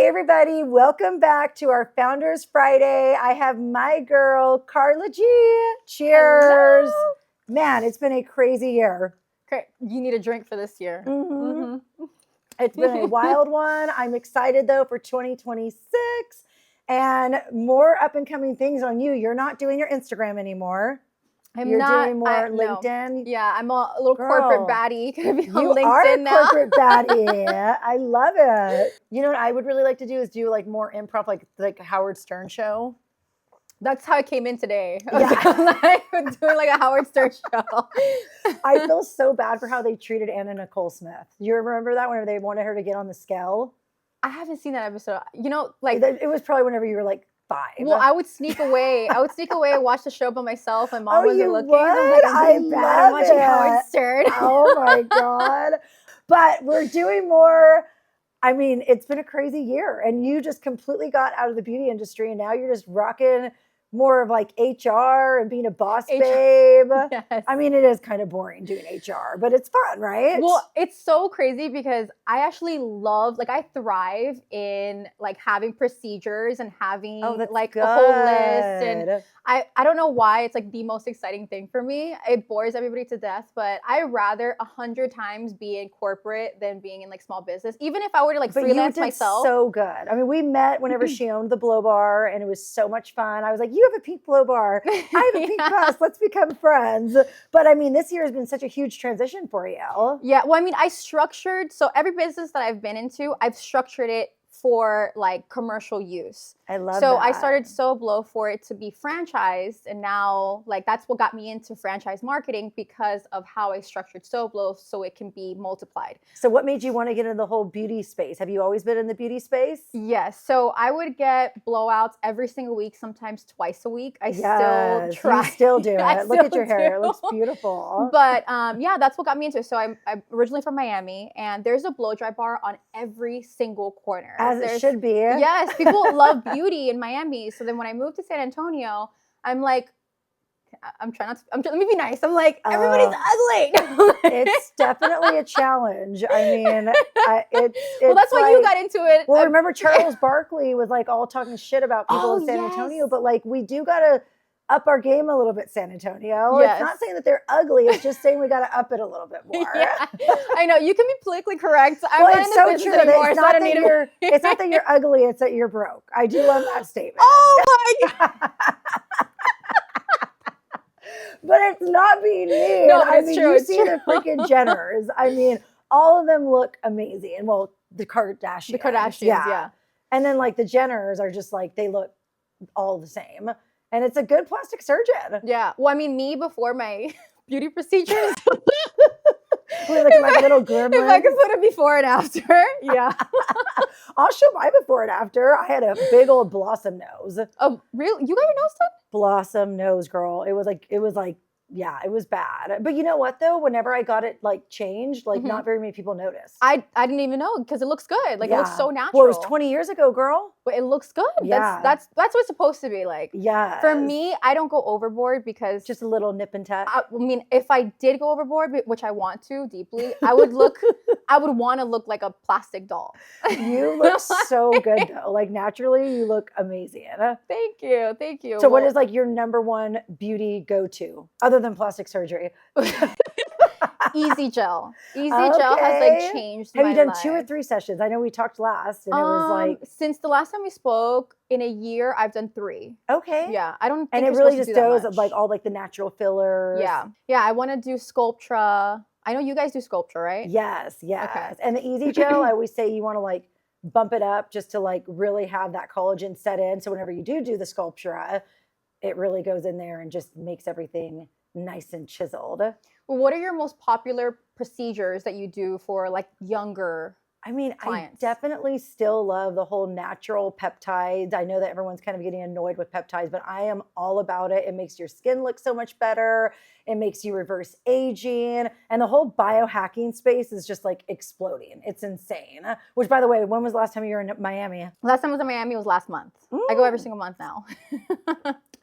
everybody, welcome back to our Founders Friday. I have my girl, Karla G. Cheers. Hello. Man, it's been a crazy year. Great. You need a drink for this year. It's been a wild one. I'm excited though for 2026 and more up and coming things on you. You're not doing your Instagram anymore. You're doing more LinkedIn. No. Yeah, I'm a little corporate baddie. Gonna be on You LinkedIn are a now. corporate baddie. I love it. You know what I would really like to do is do like more improv, like Howard Stern show. That's how I came in today. Yeah. Doing like a Howard Stern show. I feel so bad for how they treated Anna Nicole Smith. You remember that whenever they wanted her to get on the scale? I haven't seen that episode. You know, like it was probably whenever you were like 5. Well, I would sneak away. and watch the show by myself. My mom wasn't looking. Would? I'm bad. I'm watching Howard Stern. Oh my God. But we're doing more. I mean, it's been a crazy year and you just completely got out of the beauty industry and now you're just rocking more of like HR and being a boss babe. Yes. I mean, it is kind of boring doing HR, but it's fun, right? Well, it's so crazy because I actually love, like I thrive in like having procedures and having like a whole list. And I don't know why it's like the most exciting thing for me. It bores everybody to death, but I rather 100 times be in corporate than being in like small business. Even if I were to like freelance myself. So good. I mean, we met whenever she owned the Blow Bar and it was so much fun. I was like, you have a pink Blow Bar. I have a pink bus. Let's become friends. But I mean, this year has been such a huge transition for you. Yeah. Well, I mean, so every business that I've been into, I've structured it for like commercial use. I love so that. I started So Blow for it to be franchised, and now like that's what got me into franchise marketing because of how I structured So Blow so it can be multiplied. So what made you want to get into the whole beauty space? Have you always been in the beauty space? Yes. So I would get blowouts every single week, sometimes twice a week. I still try. You still do it. Look at your hair. It looks beautiful. But yeah, that's what got me into it. So I'm originally from Miami, and there's a blow dry bar on every single corner. As it should be. Yes, people love beauty in Miami. So then when I moved to San Antonio, I'm like, let me be nice. I'm like, everybody's ugly. It's definitely a challenge. I mean, it's well, that's why you got into it. Well, remember Charles Barkley was like all talking shit about people in San Antonio, but like we do got to up our game a little bit, San Antonio. Yes. It's not saying that they're ugly. It's just saying we got to up it a little bit more. Yeah, I know. You can be politically correct. I'm well, not it's in the so business true. anymore, It's not that you're ugly. It's that you're broke. I do love that statement. Oh my God. But it's not being mean. No, I mean, true. You see the freaking Jenners. I mean, all of them look amazing. And well, the Kardashians. Yeah. And then like the Jenners are just like, they look all the same. And it's a good plastic surgeon. Yeah. Well, I mean, me before my beauty procedures. like a little gremlin. If I could put a before and after. Yeah. I'll show my before and after. I had a big old blossom nose. Oh, really? You got your nose done? Blossom nose, girl. It was like, yeah, it was bad. But you know what though? Whenever I got it like changed, like not very many people noticed. I didn't even know because it looks good. Like it looks so natural. Well, it was 20 years ago, girl. But it looks good. Yeah. That's what it's supposed to be like. Yeah. For me, I don't go overboard because just a little nip and tuck. I mean, if I did go overboard, which I want to deeply, I would want to look like a plastic doll. You look so good though. Like naturally, you look amazing. Thank you. Thank you. So what is like your number one beauty go-to other than plastic surgery? Easy Gel. Easy Gel has like changed my life. Have you done 2 or 3 sessions? I know we talked last and it was like. Since the last time we spoke, in a year, I've done 3. Okay. Yeah. I don't think and it really just goes of like all like the natural fillers. Yeah. Yeah. I want to do Sculptra. I know you guys do Sculptra, right? Yes. Yes. Okay. And the Easy Gel, I always say you want to like bump it up just to like really have that collagen set in. So whenever you do the Sculptra, it really goes in there and just makes everything nice and chiseled. Well, what are your most popular procedures that you do for like younger I mean, clients? I definitely still love the whole natural peptides. I know that everyone's kind of getting annoyed with peptides, but I am all about it. It makes your skin look so much better. It makes you reverse aging. And the whole biohacking space is just like exploding. It's insane. Which, by the way, when was the last time you were in Miami? Last time I was in Miami was last month. I go every single month now.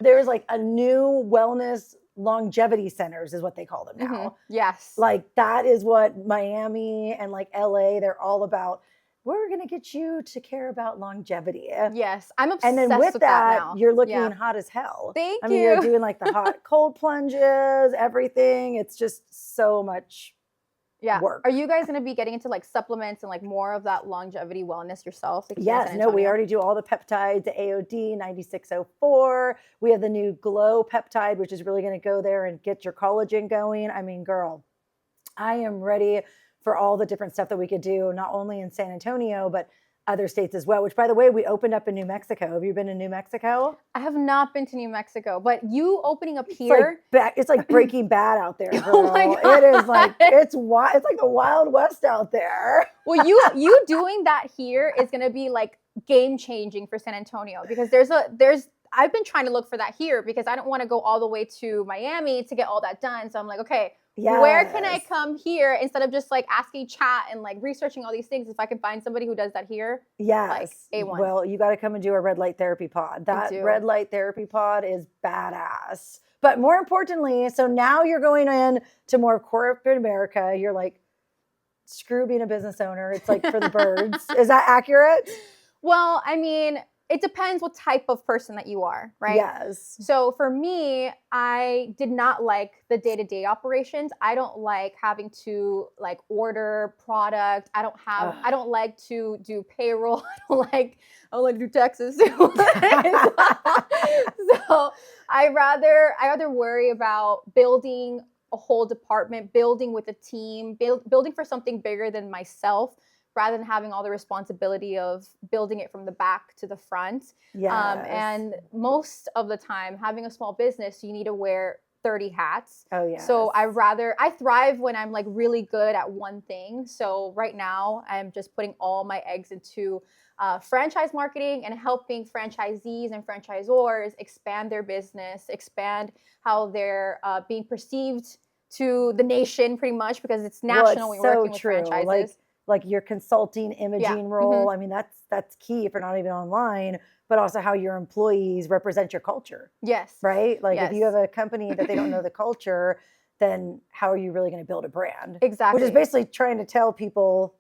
There's like a new wellness longevity centers is what they call them now. Mm-hmm. Yes. Like that is what Miami and like LA, they're all about we're going to get you to care about longevity. Yes, I'm obsessed and then with that now. You're looking hot as hell. Thank you. I mean, you're doing like the hot cold plunges, everything. It's just so much work. Are you guys going to be getting into like supplements and like more of that longevity wellness yourself? Like yes. No, we already do all the peptides, the AOD 9604. We have the new Glow peptide, which is really going to go there and get your collagen going. I mean, girl, I am ready for all the different stuff that we could do, not only in San Antonio, but other states as well, which by the way, we opened up in New Mexico. Have you been to New Mexico? I have not been to New Mexico, but you opening up here. It's like Breaking Bad out there, girl. Oh my God. It is like, it's like the Wild West out there. Well, you doing that here is going to be like game changing for San Antonio, because I've been trying to look for that here because I don't want to go all the way to Miami to get all that done. So I'm like, okay, where can I come here instead of just like asking chat and like researching all these things? If I can find somebody who does that here, like A1. Well, you got to come and do a red light therapy pod. That red light therapy pod is badass. But more importantly, so now you're going in to more corporate America. You're like, screw being a business owner. It's like for the birds. Is that accurate? Well, I mean, it depends what type of person that you are, right? Yes. So for me, I did not like the day-to-day operations. I don't like having to like order product. I don't like to do payroll. I don't like to do taxes. So I rather worry about building a whole department, building with a team, building for something bigger than myself, rather than having all the responsibility of building it from the back to the front. Yes. And most of the time, having a small business, you need to wear 30 hats. Oh, yeah. So I thrive when I'm like really good at one thing. So right now, I'm just putting all my eggs into franchise marketing and helping franchisees and franchisors expand their business, expand how they're being perceived to the nation, pretty much, because it's national when you're working with franchises. Like your consulting imaging role. I mean, that's key if you're not even online, but also how your employees represent your culture. Yes. Right? Like if you have a company that they don't know the culture, then how are you really going to build a brand? Exactly. Which is basically trying to tell people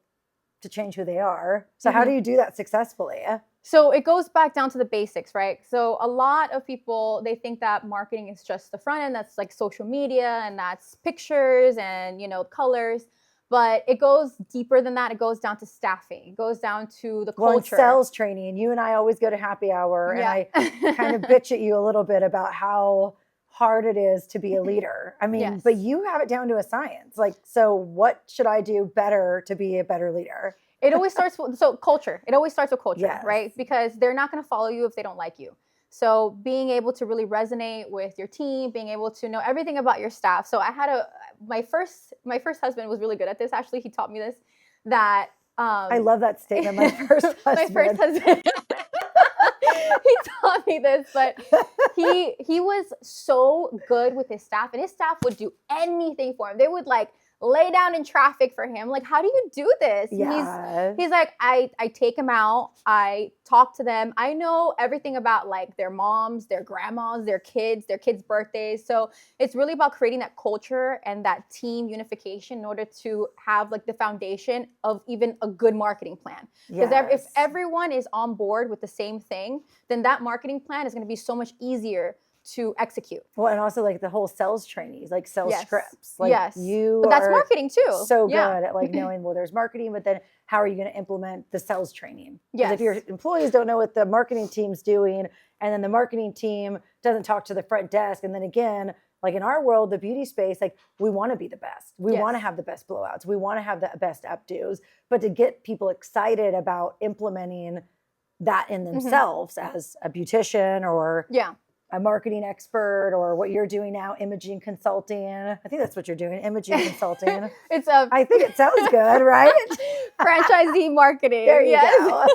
to change who they are. So how do you do that successfully? So it goes back down to the basics, right? So a lot of people, they think that marketing is just the front end. That's like social media and that's pictures and, colors. But it goes deeper than that. It goes down to staffing. It goes down to the culture. Sales training. You and I always go to happy hour, and I kind of bitch at you a little bit about how hard it is to be a leader. I mean, but you have it down to a science. Like, so what should I do better to be a better leader? It always starts with culture. It always starts with culture, right? Because they're not going to follow you if they don't like you. So being able to really resonate with your team, being able to know everything about your staff. So I had my first husband was really good at this. Actually, he taught me this, that I love that statement. My first husband. My first husband. He taught me this, but he was so good with his staff, and his staff would do anything for him. They would like lay down in traffic for him. Like, how do you do this? Yeah. He's like, I take him out. I talk to them. I know everything about like their moms, their grandmas, their kids' birthdays. So it's really about creating that culture and that team unification in order to have like the foundation of even a good marketing plan. Because if everyone is on board with the same thing, then that marketing plan is going to be so much easier to execute. Well, and also like the whole sales trainees, like sales scripts. Like but that's marketing too. So good at like knowing, well, there's marketing, but then how are you going to implement the sales training? Because if your employees don't know what the marketing team's doing, and then the marketing team doesn't talk to the front desk, and then again, like in our world, the beauty space, like we want to be the best. We want to have the best blowouts. We want to have the best updos. But to get people excited about implementing that in themselves as a beautician or a marketing expert, or what you're doing now, imaging consulting. I think that's what you're doing, imaging consulting. I think it sounds good, right? Franchisee marketing. There you go.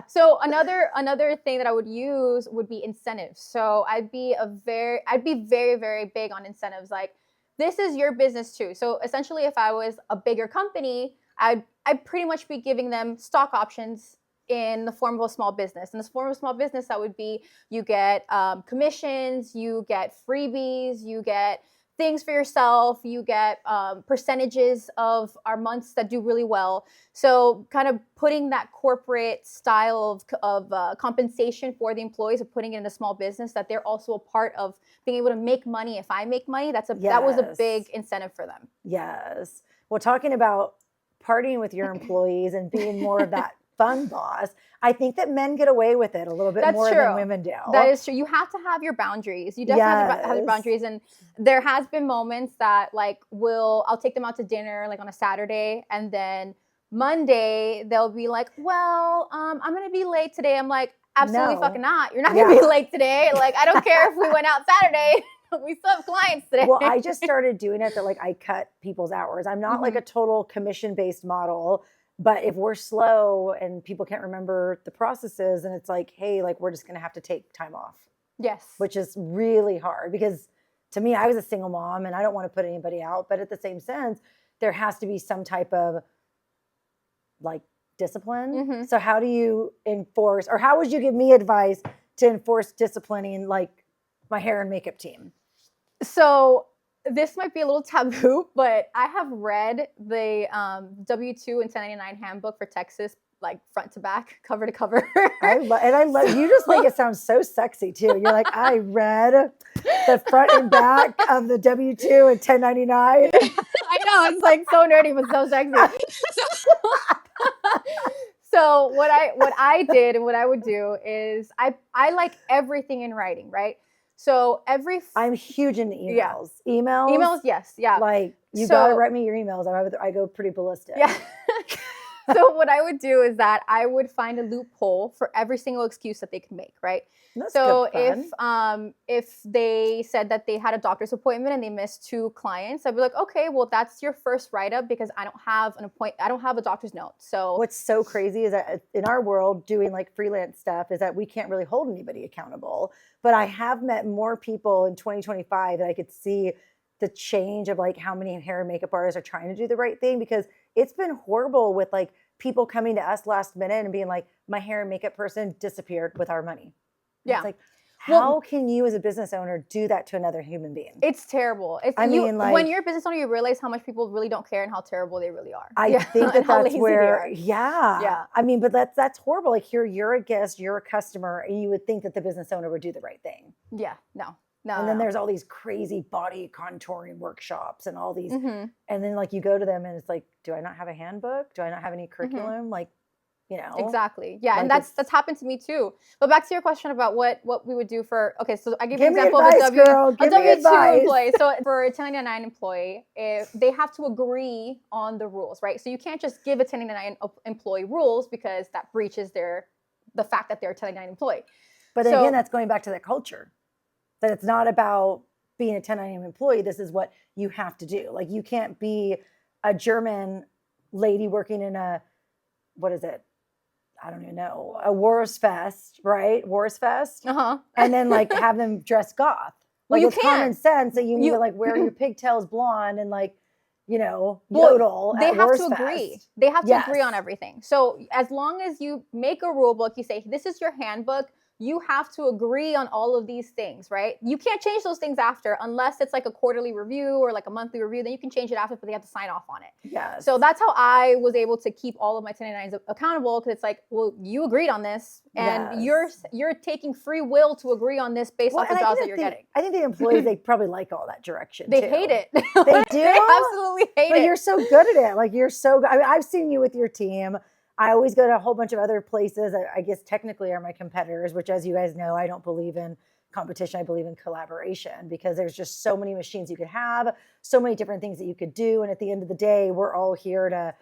So another thing that I would use would be incentives. So I'd be very, very big on incentives. Like, this is your business too. So essentially, if I was a bigger company, I'd pretty much be giving them stock options in the form of a small business. In the form of a small business, that would be, you get commissions, you get freebies, you get things for yourself. You get percentages of our months that do really well. So kind of putting that corporate style of compensation for the employees of putting it in a small business, that they're also a part of being able to make money. If I make money, that was a big incentive for them. Yes. Well, talking about partying with your employees and being more of that fun boss, I think that men get away with it a little bit more than women do. That is true. You have to have your boundaries. You definitely have to have your boundaries. And there has been moments that like I'll take them out to dinner like on a Saturday, and then Monday they'll be like, well, I'm gonna be late today. I'm like, absolutely fucking not. You're not gonna be late today. Like, I don't care if we went out Saturday. We still have clients today. Well, I just started doing it that like I cut people's hours. I'm not like a total commission-based model, but if we're slow and people can't remember the processes, and it's like, hey, like we're just going to have to take time off. Yes. Which is really hard, because to me, I was a single mom and I don't want to put anybody out, but at the same sense, there has to be some type of like discipline. So how do you enforce, or how would you give me advice to enforce disciplining like my hair and makeup team? So this might be a little taboo, but I have read the W-2 and 1099 handbook for Texas, like front to back, cover to cover. I love you. Just make it sound so sexy too. You're like, I read the front and back of the W-2 and 1099. I know, it's like so nerdy but so sexy. So what I did and what I would do is I like everything in writing, right? So I'm huge into emails. Yeah. Emails, yes, yeah. Like you gotta write me your emails. I go pretty ballistic. Yeah. So what I would do is that I would find a loophole for every single excuse that they can make, right? That's so good fun. If they said that they had a doctor's appointment and they missed 2 clients, I'd be like, okay, well that's your first write-up, because I don't have a doctor's note. So what's so crazy is that in our world, doing like freelance stuff, is that we can't really hold anybody accountable. But I have met more people in 2025 that I could see the change of like how many hair and makeup artists are trying to do the right thing, because it's been horrible with like people coming to us last minute and being like, my hair and makeup person disappeared with our money. Yeah. It's like, how can you as a business owner do that to another human being? It's terrible. I mean, when you're a business owner, you realize how much people really don't care and how terrible they really are. I think that's where, yeah. I mean, but that's horrible. Like here, you're a guest, you're a customer, and you would think that the business owner would do the right thing. Yeah, no. And then there's all these crazy body contouring workshops and all these, and then like you go to them and it's like, do I not have a handbook? Do I not have any curriculum? Like, you know. Exactly. Yeah, like, and that's happened to me too. But back to your question about what we would do for, okay, so I give you an example of a W-2 employee. So for a 1099 employee, if they have to agree on the rules, right? So you can't just give a 1099 employee rules, because that breaches the fact that they're a 1099 employee. But again, that's going back to that culture. That it's not about being a 1099 employee. This is what you have to do. Like you can't be a German lady working in a, what is it? I don't even know, a Wurstfest, right? Wurstfest. And then like have them dress goth. Like it's common sense that you need to like wear your pigtails blonde and like, you know, yodel. They have to agree. They have to agree on everything. So as long as you make a rule book, you say, this is your handbook. You have to agree on all of these things, right? You can't change those things after, unless it's like a quarterly review or like a monthly review. Then you can change it after, but they have to sign off on it. Yeah. So that's how I was able to keep all of my 1099s accountable, because it's like, well, you agreed on this, and you're taking free will to agree on this based off the jobs that you're getting. I think the employees, they probably like all that direction. They hate it. They do. They absolutely hate it. But you're so good at it. Like you're so good. I mean, I've seen you with your team. I always go to a whole bunch of other places that I guess technically are my competitors, which, as you guys know, I don't believe in competition. I believe in collaboration, because there's just so many machines you could have, so many different things that you could do. And at the end of the day, we're all here to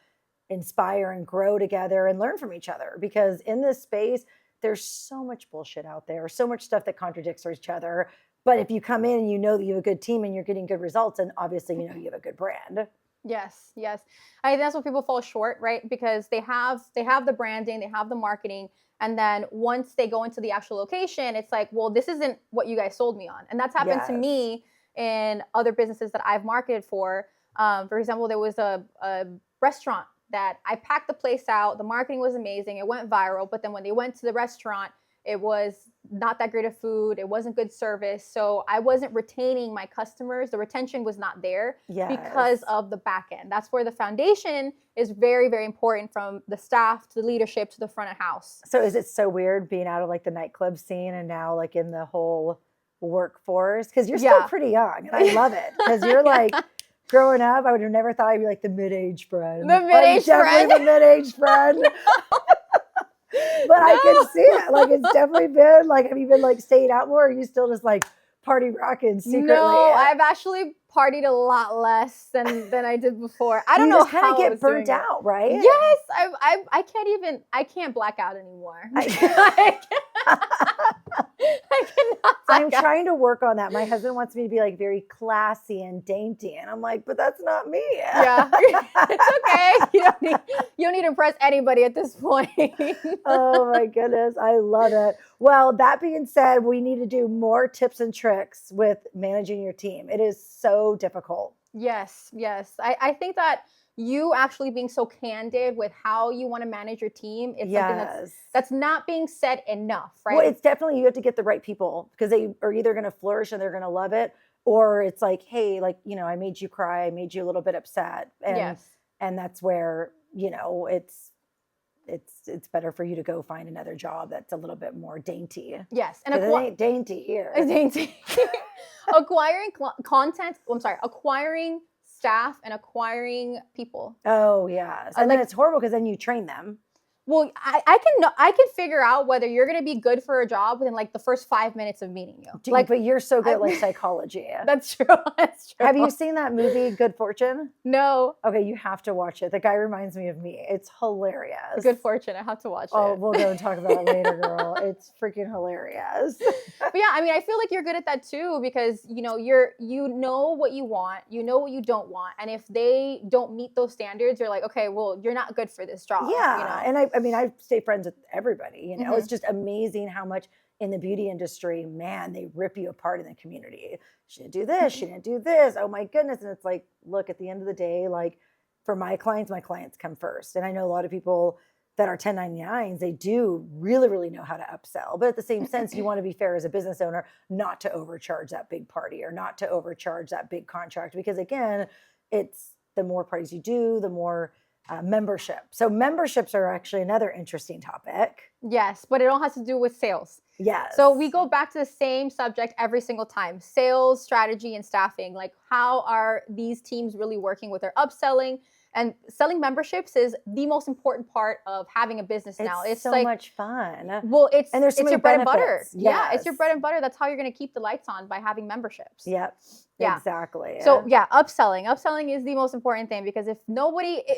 inspire and grow together and learn from each other, because in this space, there's so much bullshit out there, so much stuff that contradicts each other. But if you come in and you know that you have a good team and you're getting good results, and obviously, you know, you have a good brand. Yes. I think that's what people fall short, right? Because they have the branding, they have the marketing, and then once they go into the actual location, it's like, well, this isn't what you guys sold me on. And that's happened to me in other businesses that I've marketed for. For example, there was a restaurant that I packed the place out. The marketing was amazing. It went viral. But then when they went to the restaurant, It was not that great of food. It wasn't good service. So I wasn't retaining my customers. The retention was not there because of the back end. That's where the foundation is very, very important, from the staff to the leadership to the front of house. So is it so weird being out of like the nightclub scene and now like in the whole workforce? Because you're still pretty young, and I love it. Because you're like, growing up, I would have never thought I'd be like the mid-age friend. The mid-age friend. The mid-age friend. But I can see it. Like, it's definitely been like, have you been like staying out more? Or are you still just like party rocking secretly? No, I've actually partied a lot less than I did before. I don't know how. You kind of get burnt out, right? Yes, I can't black out anymore. I cannot. I'm trying to work on that. My husband wants me to be like very classy and dainty, and I'm like, but that's not me. Yeah, it's okay. You don't need to impress anybody at this point. Oh my goodness, I love it. Well, that being said, we need to do more tips and tricks with managing your team. It is so difficult. Yes. I think that you actually being so candid with how you want to manage your team, it's something that's not being said enough, right? Well, it's definitely, you have to get the right people, because they are either going to flourish and they're going to love it, or it's like, hey, like, I made you cry, I made you a little bit upset. And, and that's where, it's better for you to go find another job that's a little bit more dainty. Yes. And it ain't dainty here. It's dainty. Acquiring staff and acquiring people. Oh, yes. And then it's horrible because then you train them. Well, I can figure out whether you're going to be good for a job within like the first 5 minutes of meeting you. But you're so good at like psychology. That's true. Have you seen that movie, Good Fortune? No. Okay, you have to watch it. The guy reminds me of me. It's hilarious. Good Fortune. I have to watch it. Oh, we'll go and talk about it later, girl. It's freaking hilarious. But yeah, I mean, I feel like you're good at that too, because you know what you want, you know what you don't want, and if they don't meet those standards, you're like, okay, well, you're not good for this job. Yeah, and I mean, I stay friends with everybody. It's just amazing how much in the beauty industry, man, they rip you apart in the community. She didn't do this. She didn't do this. Oh my goodness. And it's like, look, at the end of the day, like for my clients come first. And I know a lot of people that are 1099s, they do really, really know how to upsell. But at the same sense, you want to be fair as a business owner, not to overcharge that big party or not to overcharge that big contract. Because again, it's the more parties you do, the more membership. So memberships are actually another interesting topic. Yes, but it all has to do with sales. Yes. So we go back to the same subject every single time: sales, strategy, and staffing. Like, how are these teams really working with their upselling? And selling memberships is the most important part of having a business now. It's so like, much fun. Well, and there's so your bread and butter. Yes. Yeah, it's your bread and butter. That's how you're going to keep the lights on, by having memberships. Yep. Yeah. Exactly. So yeah, upselling. Upselling is the most important thing, because if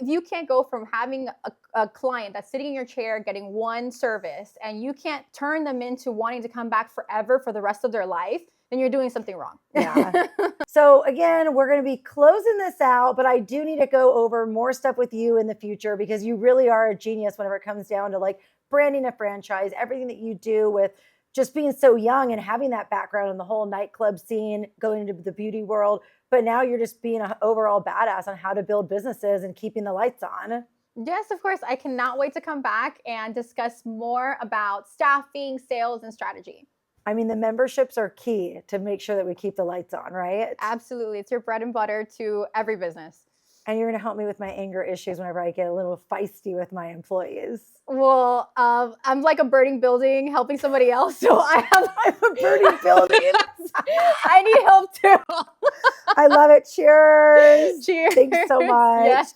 you can't go from having a client that's sitting in your chair getting one service, and you can't turn them into wanting to come back forever for the rest of their life, then you're doing something wrong. Yeah. So again, we're going to be closing this out, but I do need to go over more stuff with you in the future, because you really are a genius whenever it comes down to like branding a franchise, everything that you do with just being so young and having that background in the whole nightclub scene, going into the beauty world. But now you're just being an overall badass on how to build businesses and keeping the lights on. Yes, of course. I cannot wait to come back and discuss more about staffing, sales, and strategy. I mean, the memberships are key to make sure that we keep the lights on, right? Absolutely. It's your bread and butter to every business. And you're going to help me with my anger issues whenever I get a little feisty with my employees. Well, I'm like a burning building helping somebody else. So I'm a burning building. I need help too. I love it. Cheers. Cheers. Thanks so much. Yes.